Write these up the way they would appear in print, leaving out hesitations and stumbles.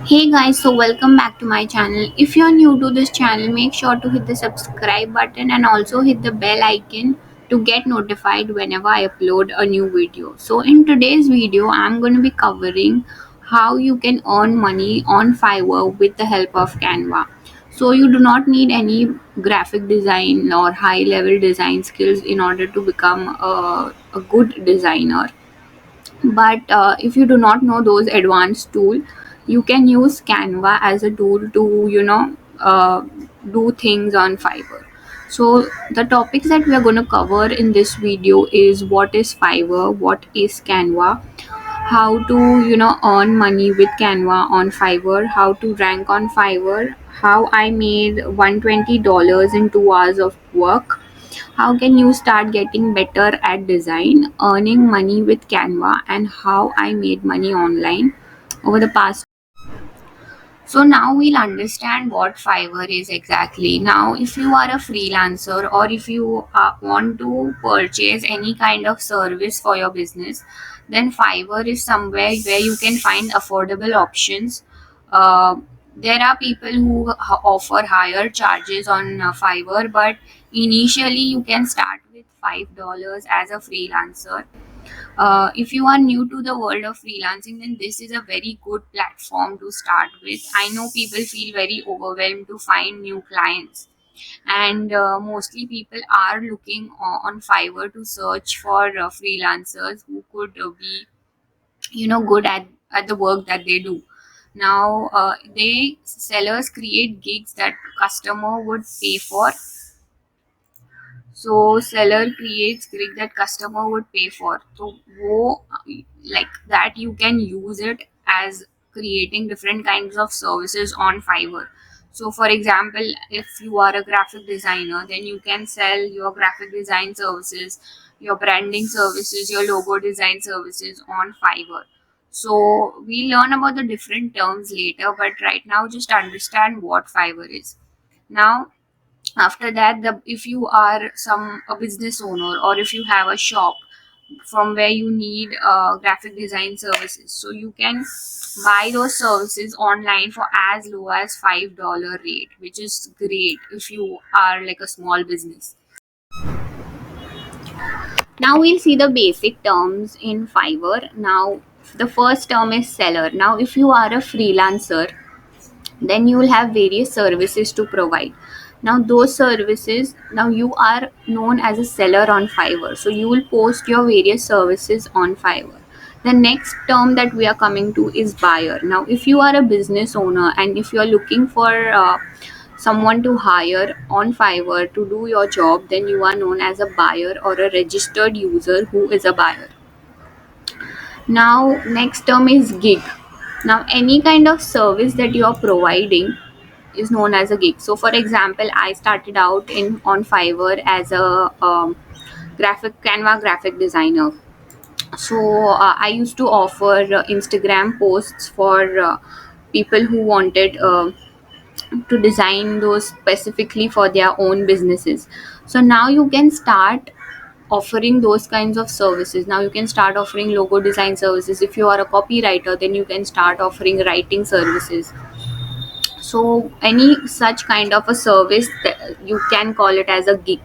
Hey guys, so welcome back to my channel. If you're new to this channel, make sure to hit the subscribe button and also hit the bell icon to get notified whenever I upload a new video. So in today's video, I'm going to be covering how you can earn money on Fiverr with the help of Canva. So you do not need any graphic design or high level design skills in order to become a good designer, but if you do not know those advanced tool, you can use Canva as a tool to do things on Fiverr. So the topics that we are going to cover in this video is what is Fiverr, what is Canva, how to earn money with Canva on Fiverr, how to rank on Fiverr, how I made $120 in 2 hours of work, how can you start getting better at design, earning money with Canva, and how I made money online over the past. So now we'll understand what Fiverr is exactly. Now, if you are a freelancer or if you want to purchase any kind of service for your business, then Fiverr is somewhere where you can find affordable options. Uh, there are people who offer higher charges on Fiverr, but initially you can start with $5 as a freelancer. If you are new to the world of freelancing, then this is a very good platform to start with. I know people feel very overwhelmed to find new clients, and mostly people are looking on Fiverr to search for freelancers who could be, good at the work that they do. Now, they sellers create gigs that customer would pay for. So seller creates gig that customer would pay for. So like that you can use it as creating different kinds of services on Fiverr. So for example, if you are a graphic designer, then you can sell your graphic design services, your branding services, your logo design services on Fiverr. So we learn about the different terms later, but right now just understand what Fiverr is. Now, after that, if you are a business owner, or if you have a shop from where you need graphic design services, so you can buy those services online for as low as $5 rate, which is great if you are like a small business. Now we'll see the basic terms in Fiverr. Now the first term is seller. Now if you are a freelancer, then you will have various services to provide. Now those services, now you are known as a seller on Fiverr, so you will post your various services on Fiverr. The next term that we are coming to is buyer. Now if you are a business owner and if you are looking for someone to hire on Fiverr to do your job, then you are known as a buyer or a registered user who is a buyer. Now next term is gig. Now any kind of service that you are providing is known as a gig. So for example, I started out in on Fiverr as a graphic Canva graphic designer. So I used to offer Instagram posts for people who wanted to design those specifically for their own businesses. So now you can start offering those kinds of services. Now you can start offering logo design services. If you are a copywriter, then you can start offering writing services. So any such kind of a service, you can call it as a gig.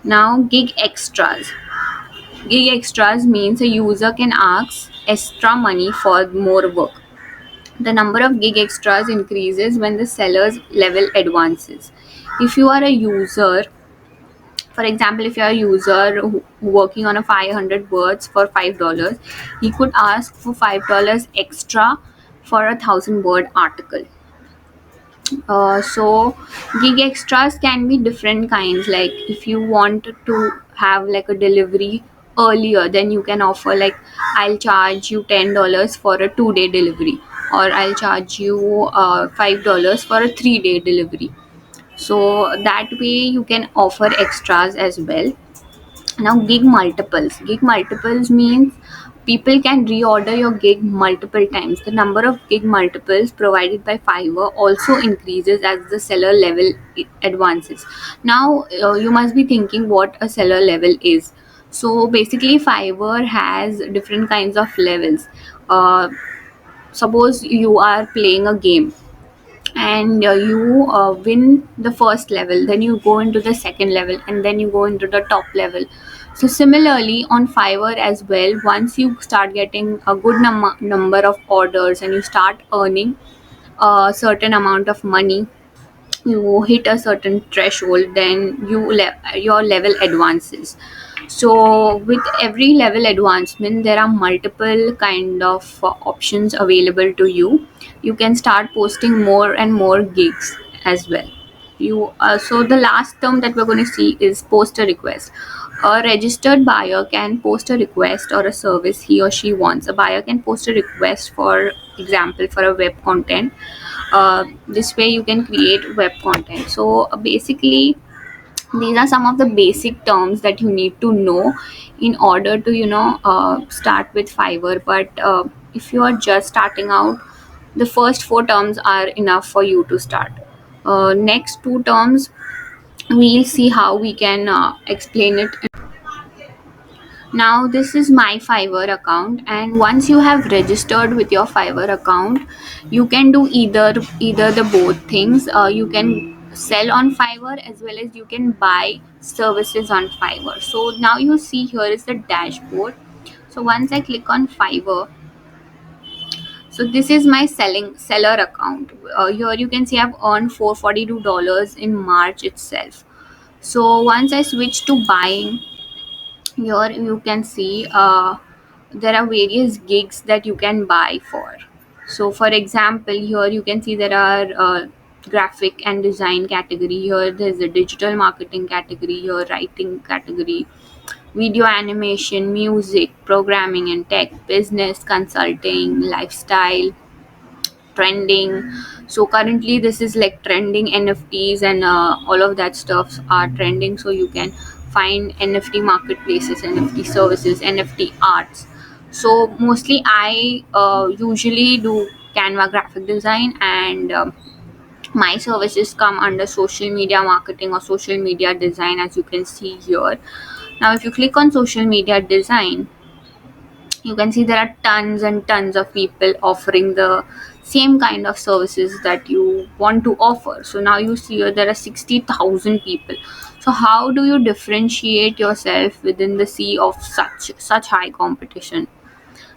Now gig extras. Gig extras means a user can ask extra money for more work. The number of gig extras increases when the seller's level advances. If you are a user, for example, if you are a user working on a 500 words for $5, he could ask for $5 extra for a 1,000 word article. So gig extras can be different kinds. Like if you want to have like a delivery earlier, then you can offer like, I'll charge you $10 for a 2 day delivery, or I'll charge you $5 for a 3 day delivery. So that way you can offer extras as well. Now gig multiples means people can reorder your gig multiple times. The number of gig multiples provided by Fiverr also increases as the seller level advances. Now you must be thinking what a seller level is. So basically Fiverr has different kinds of levels. uh, suppose you are playing a game and you win the first level, then you go into the second level, and then you go into the top level. So similarly on Fiverr as well, once you start getting a good number of orders and you start earning a certain amount of money, you hit a certain threshold, then your level advances. So with every level advancement, there are multiple kind of options available to you. You can start posting more and more gigs as well. So the last term that we're going to see is post a request. A registered buyer can post a request or a service he or she wants. A buyer can post a request, for example, for a web content. This way you can create web content. So basically, these are some of the basic terms that you need to know in order to start with Fiverr. But if you are just starting out, the first four terms are enough for you to start. Next two terms, we'll see how we can explain it. Now this is my Fiverr account, and once you have registered with your Fiverr account, you can do either the both things. You can sell on Fiverr as well as you can buy services on Fiverr. So now you see here is the dashboard. So once I click on Fiverr, so this is my selling seller account. Here you can see I've earned $442 in March itself. So once I switch to buying, here you can see there are various gigs that you can buy for. So for example, here you can see there are graphic and design category. Here there's a digital marketing category, here writing category, video animation, music, programming and tech, business, consulting, lifestyle, trending. So currently this is like trending NFTs, and all of that stuffs are trending. So you can find NFT marketplaces, NFT services, NFT arts. So mostly I usually do Canva graphic design, and my services come under social media marketing or social media design, as you can see here. Now if you click on social media design, you can see there are tons and tons of people offering the same kind of services that you want to offer. So now you see here there are 60,000 people. So how do you differentiate yourself within the sea of such high competition?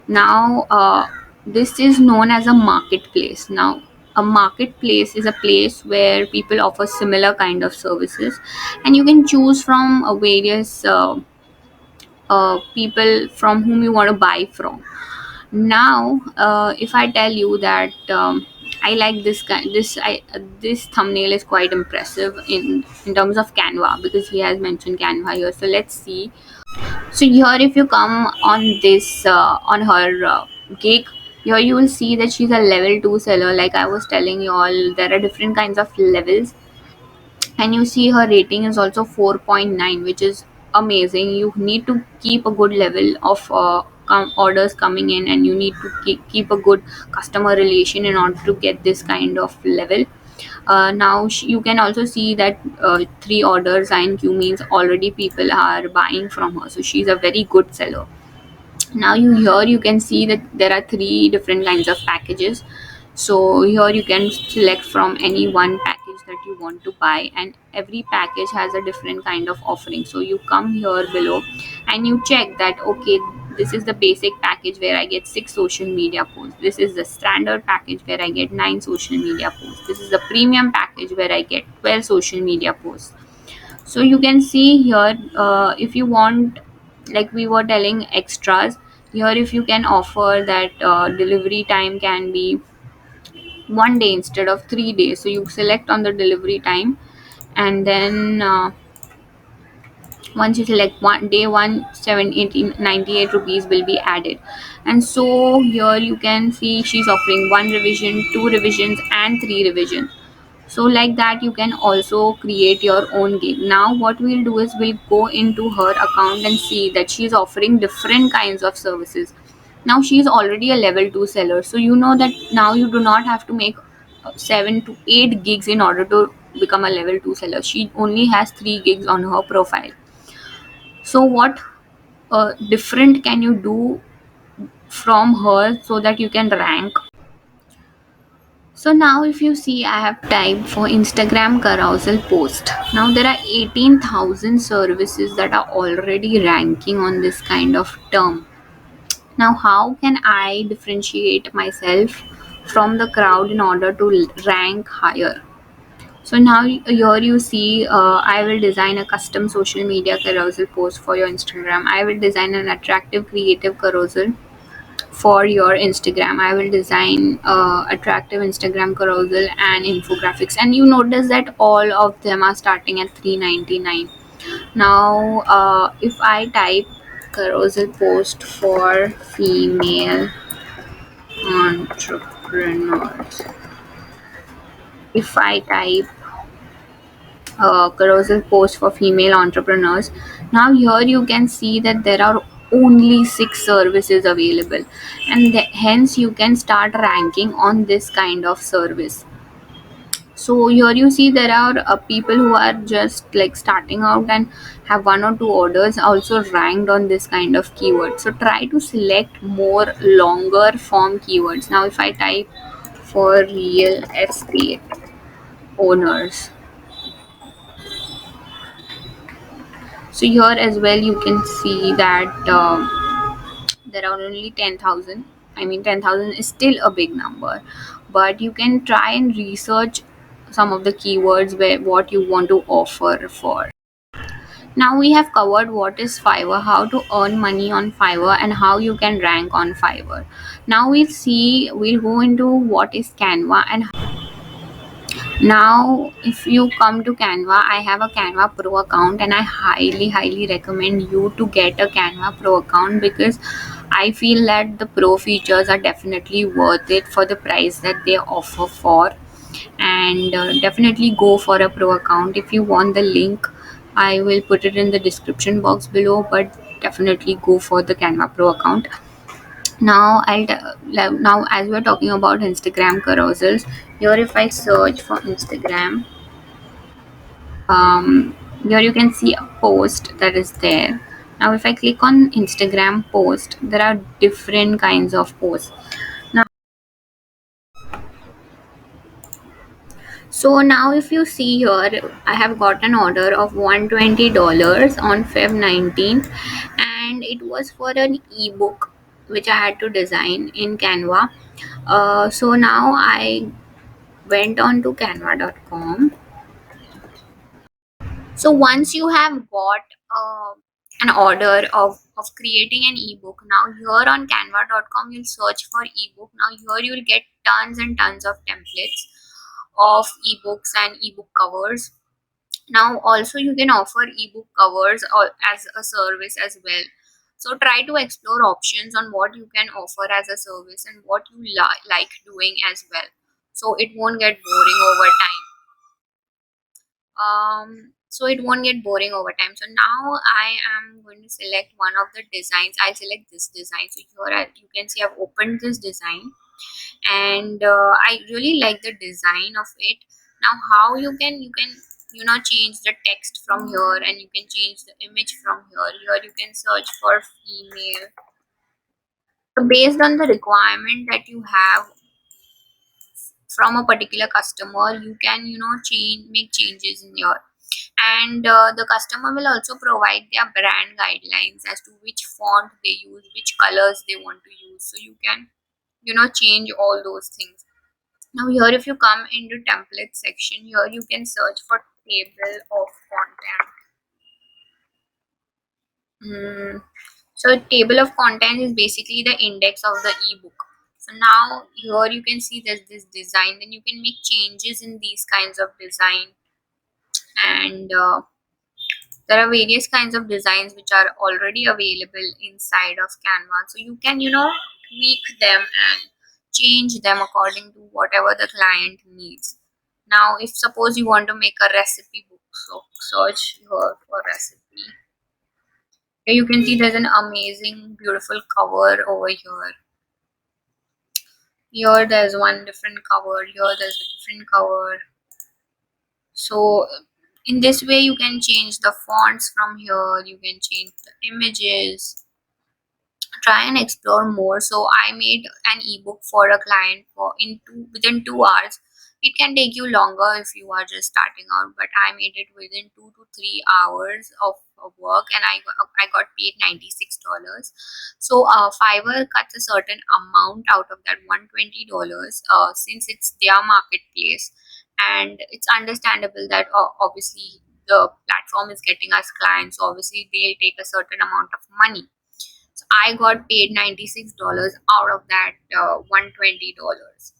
Now this is known as a marketplace. Now a marketplace is a place where people offer similar kind of services, and you can choose from various people from whom you want to buy from. Now if I tell you that I like this thumbnail is quite impressive in terms of Canva, because he has mentioned Canva here. So let's see. So here if you come on this on her gig, here you will see that she's a level 2 seller. Like I was telling you all, there are different kinds of levels, and you see her rating is also 4.9, which is amazing. You need to keep a good level of orders coming in, and you need to keep a good customer relation in order to get this kind of level. Now you can also see that 3 orders in queue means already people are buying from her, so she's a very good seller. Now you can see that there are 3 different kinds of packages. So here you can select from any one package that you want to buy, and every package has a different kind of offering. So you come here below and you check that, okay, this is the basic package where I get 6 social media posts. This is the standard package where I get 9 social media posts. This is the premium package where I get 12 social media posts. So you can see here, if you want, like we were telling, extras, here if you can offer that delivery time can be 1 day instead of 3 days. So you select on the delivery time, and then once you select one day, 1,798 rupees will be added. And so here you can see she's offering 1 revision, 2 revisions and 3 revisions. So like that you can also create your own gig. Now what we'll do is we'll go into her account and see that she's offering different kinds of services. Now she's already a level 2 seller, so you know that now you do not have to make 7 to 8 gigs in order to become a level 2 seller. She only has 3 gigs on her profile. So what different can you do from her so that you can rank? So now if you see, I have typed for Instagram carousel post. Now there are 18,000 services that are already ranking on this kind of term. Now how can I differentiate myself from the crowd in order to rank higher? So now here you see, I will design a custom social media carousel post for your Instagram. I will design an attractive creative carousel for your Instagram. I will design attractive Instagram carousel and infographics. And you notice that all of them are starting at 399. Now, if I type carousel post for female entrepreneurs, if I type carousel post for female entrepreneurs, now here you can see that there are only 6 services available, and hence you can start ranking on this kind of service. So here you see there are people who are just like starting out and have 1 or 2 orders also ranked on this kind of keyword. So try to select more longer form keywords. Now if I type for real estate owners, so here as well you can see that there are only 10,000. I mean 10,000 is still a big number, but you can try and research some of the keywords where what you want to offer for. Now we have covered what is Fiverr, how to earn money on Fiverr, and how you can rank on Fiverr. Now we'll go into what is Canva. And now if you come to Canva, I have a Canva Pro account, and I highly recommend you to get a Canva Pro account, because I feel that the pro features are definitely worth it for the price that they offer for. And definitely go for a pro account. If you want the link, I will put it in the description box below, but definitely go for the Canva Pro account. Now now as we're talking about Instagram carousels, here if I search for Instagram, here you can see a post that is there. Now if I click on Instagram post, there are different kinds of posts. Now, so now if you see here, I have got an order of $120 on Feb 19th, and it was for an ebook which I had to design in Canva. So now I went on to canva.com. So once you have got an order of creating an ebook, now here on canva.com you'll search for ebook. Now here you'll get tons and tons of templates of ebooks and ebook covers. Now also you can offer ebook covers as a service as well. So try to explore options on what you can offer as a service and what you like doing as well, so it won't get boring over time. So it won't get boring over time. So now I am going to select one of the designs. I'll select this design. So here you can see I've opened this design, and I really like the design of it. Now how you can change the text from here, and you can change the image from here you can search for female. So based on the requirement that you have from a particular customer, you can make changes in your. And the customer will also provide their brand guidelines as to which font they use, which colors they want to use, so you can change all those things. Now here if you come into template section, here you can search for table of content. So table of content is basically the index of the ebook. So now here you can see there's this design, then you can make changes in these kinds of design. And there are various kinds of designs which are already available inside of Canva, so you can tweak them and change them according to whatever the client needs. Now if suppose you want to make a recipe book, so search here for recipe. Here you can see there's an amazing beautiful cover over here. Here there's one different cover, here there's a different cover. So in this way you can change the fonts from here, you can change the images, try and explore more. So I made an ebook for a client for within 2 hours. It can take you longer if you are just starting out, but I made it within 2 to 3 hours of work, and I got paid $96. So Fiverr cuts a certain amount out of that $120, since it's their marketplace, and it's understandable that obviously the platform is getting us clients, so obviously they'll take a certain amount of money. So I got paid $96 out of that $120.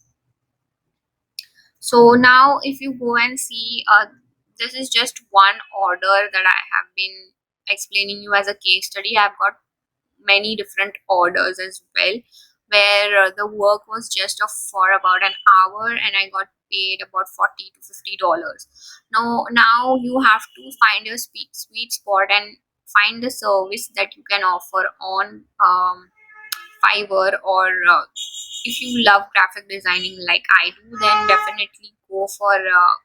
So now if you go and see, this is just one order that I have been explaining you as a case study. I've got many different orders as well, where the work was just for about an hour and I got paid about $40 to $50. Now you have to find your sweet spot and find the service that you can offer on Fiverr, or if you love graphic designing like I do, then definitely go for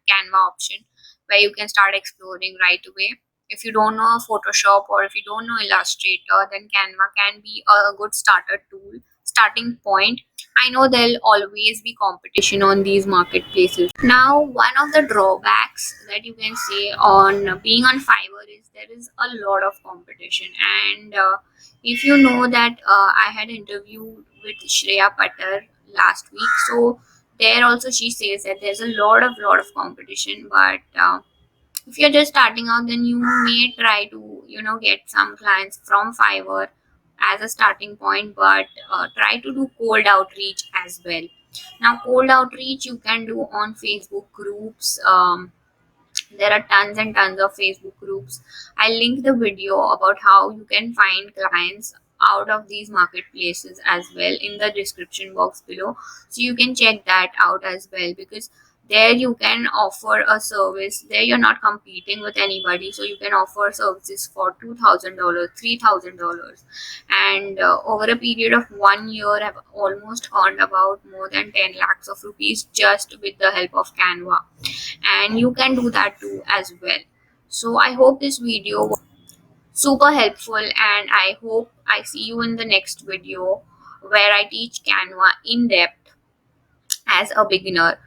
Canva option, where you can start exploring right away. If you don't know Photoshop or if you don't know Illustrator, then Canva can be a good starting point. I know there'll always be competition on these marketplaces. Now, one of the drawbacks that you can say on being on Fiverr is there is a lot of competition. And if you know that I had interviewed with Shreya Patter last week, so there also she says that there's a lot of competition, but if you're just starting out, then you may try to get some clients from Fiverr as a starting point, but try to do cold outreach as well. Now cold outreach you can do on Facebook groups. There are tons and tons of Facebook groups. I'll link the video about how you can find clients out of these marketplaces as well in the description box below. So you can check that out as well, because there you can offer a service. There you're not competing with anybody. So you can offer services for $2,000, $3,000. And over a period of 1 year, I've almost earned about more than 10 lakhs of rupees just with the help of Canva, and you can do that too as well. So I hope this video was super helpful, and I hope I see you in the next video where I teach Canva in depth as a beginner.